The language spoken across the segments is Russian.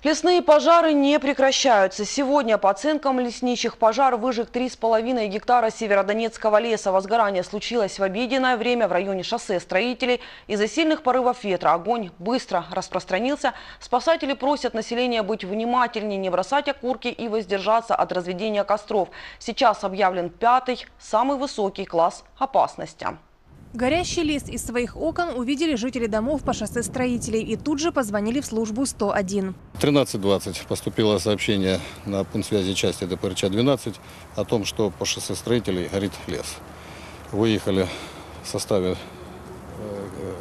Лесные пожары не прекращаются. Сегодня, по оценкам лесничих, пожар выжег 3,5 гектара северодонецкого леса. Возгорание случилось в обеденное время в районе шоссе Строителей. Из-за сильных порывов ветра огонь быстро распространился. Спасатели просят население быть внимательнее, не бросать окурки и воздержаться от разведения костров. Сейчас объявлен 5-й, самый высокий класс опасности. Горящий лес из своих окон увидели жители домов по шоссе Строителей и тут же позвонили в службу 101. 13:20 поступило сообщение на пункт связи части ДПРЧ-12 о том, что по шоссе Строителей горит лес. Выехали в составе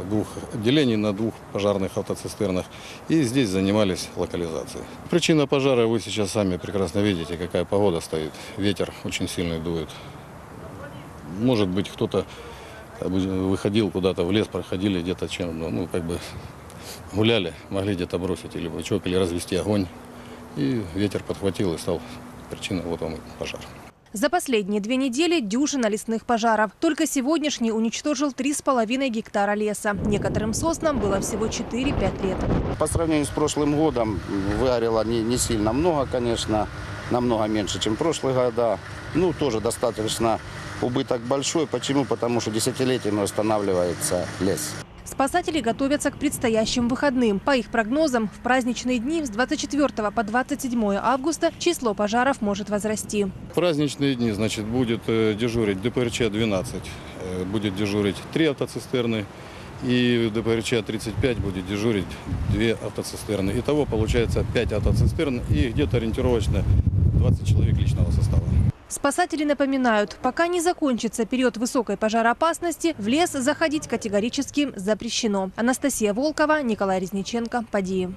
двух отделений на 2 пожарных автоцистернах и здесь занимались локализацией. Причина пожара вы сейчас сами прекрасно видите, какая погода стоит. Ветер очень сильный дует. Может быть, кто-то выходил куда-то в лес, проходили где-то гуляли, могли где-то бросить или бычок, или развести огонь. И ветер подхватил и стал причиной, вот он и пожар. За последние 2 недели дюжина лесных пожаров. Только сегодняшний уничтожил 3,5 гектара леса. Некоторым соснам было всего 4-5 лет. По сравнению с прошлым годом выгорело не сильно много, конечно, намного меньше, чем в прошлые года. Ну, тоже достаточно убыток большой. Почему? Потому что десятилетиями восстанавливается лес. Спасатели готовятся к предстоящим выходным. По их прогнозам, в праздничные дни с 24 по 27 августа число пожаров может возрасти. В праздничные дни, значит, будет дежурить ДПРЧ-12, будет дежурить 3 автоцистерны, и в ДПРЧ-35 будет дежурить 2 автоцистерны. Итого получается 5 автоцистерн и где-то ориентировочно 20 человек личного состава. Спасатели напоминают, пока не закончится период высокой пожароопасности, в лес заходить категорически запрещено. Анастасия Волкова, Николай Резниченко, Подии.